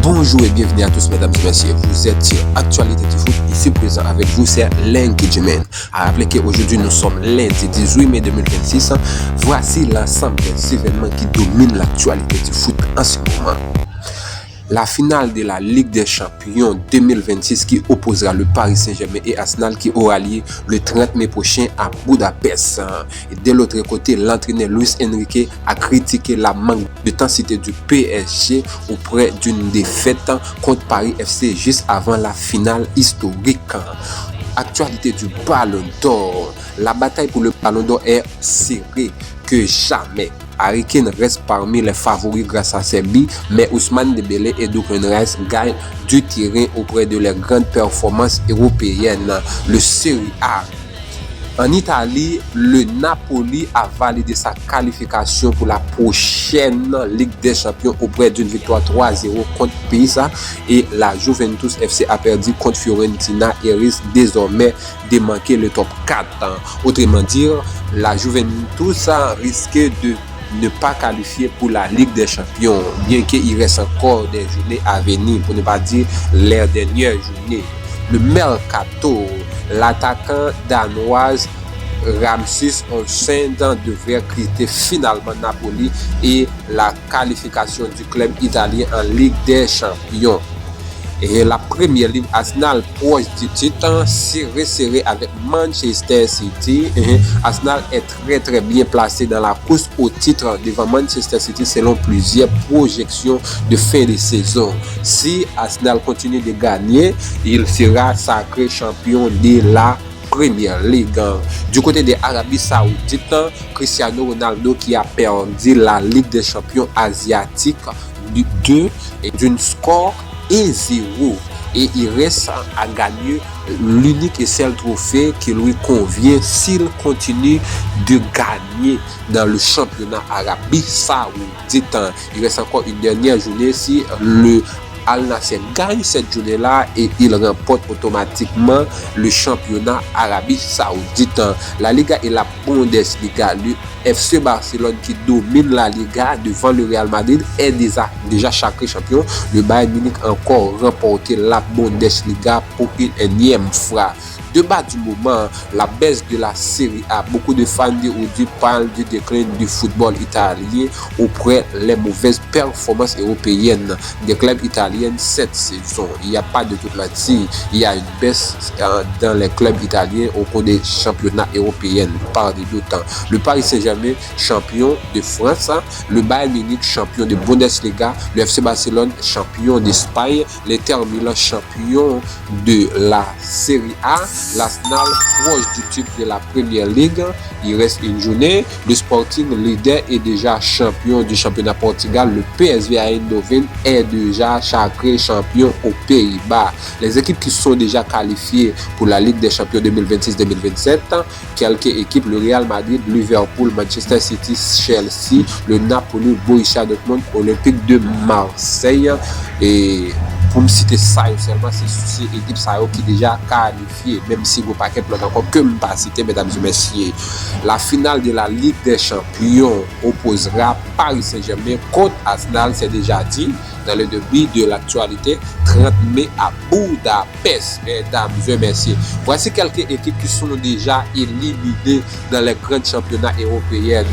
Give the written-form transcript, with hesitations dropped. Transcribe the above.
Bonjour et bienvenue à tous mesdames et messieurs, vous êtes sur Actualité du foot, ici présent avec vous c'est Lenky Jimen. À rappeler qu'aujourd'hui nous sommes lundi 18 mai 2026, voici l'ensemble des événements qui dominent l'actualité du foot en ce moment. La finale de la Ligue des Champions 2026 qui opposera le Paris Saint-Germain et Arsenal qui aura lieu le 30 mai prochain à Budapest. Et de l'autre côté, l'entraîneur Luis Enrique a critiqué la manque de intensité du PSG auprès d'une défaite contre Paris FC juste avant la finale historique. Actualité du Ballon d'Or. La bataille pour le Ballon d'Or est serrée que jamais. Harry Kane reste parmi les favoris grâce à ses buts, mais Ousmane Dembélé et Declan Rice gagnent du terrain auprès de leurs grandes performances européennes. Le Serie A. En Italie, le Napoli a validé sa qualification pour la prochaine Ligue des Champions auprès d'une victoire 3-0 contre Pisa et la Juventus FC a perdu contre Fiorentina et risque désormais de manquer le top 4. Autrement dit, la Juventus a risqué de ne pas qualifier pour la Ligue des Champions, bien qu'il reste encore des journées à venir, pour ne pas dire les dernières journées. Le Mercato, l'attaquant danoise Ramsès Olsen devrait quitter finalement Napoli et la qualification du club italien en Ligue des Champions. Et la première ligue, Arsenal proche du titre, serré avec Manchester City. Arsenal est très bien placé dans la course au titre devant Manchester City selon plusieurs projections de fin de saison. Si Arsenal continue de gagner, il sera sacré champion de la Première Ligue. Du côté de l'Arabie Saoudite, Cristiano Ronaldo qui a perdu la Ligue des Champions asiatiques du 2 et d'une score 1-0 et il reste à gagner l'unique et seul trophée qui lui convient s'il continue de gagner dans le championnat Arabie Saoudite. Il reste encore une dernière journée si le Al Nassr gagne cette journée-là et il remporte automatiquement le championnat Arabie Saoudite. La Liga et la Bundesliga, le FC Barcelone qui domine la Liga devant le Real Madrid est déjà sacré champion. Le Bayern Munich a encore remporté la Bundesliga pour une énième fois. Débat du moment, la baisse de la Serie A. Beaucoup de fans d'aujourd'hui parlent du déclin du football italien auprès les mauvaises performances européennes des clubs italiens cette saison. Il n'y a pas de diplomatie. Il y a une baisse dans les clubs italiens au cours des championnats européens par des deux temps. Le Paris Saint-Germain, champion de France. Le Bayern Munich, champion de Bundesliga. Le FC Barcelone, champion d'Espagne. L'Inter Milan, champion de la Serie A. L'Arsenal proche du titre de la Première Ligue, il reste une journée. Le Sporting leader est déjà champion du championnat Portugal. Le PSV Eindhoven est déjà sacré champion aux Pays-Bas. Les équipes qui sont déjà qualifiées pour la Ligue des Champions 2026-2027, quelques équipes, le Real Madrid, Liverpool, Manchester City, Chelsea, le Napoli, Borussia Dortmund, Olympique de Marseille et pour me citer ça seulement, c'est l'équipe qui est déjà qualifiée, même si vous paquet encore que me pas citer, mesdames et messieurs. La finale de la Ligue des Champions opposera Paris Saint-Germain contre Arsenal, c'est déjà dit dans le début de l'actualité, 30 mai à Budapest, mesdames et messieurs. Voici quelques équipes qui sont déjà éliminées dans les grands championnats européens.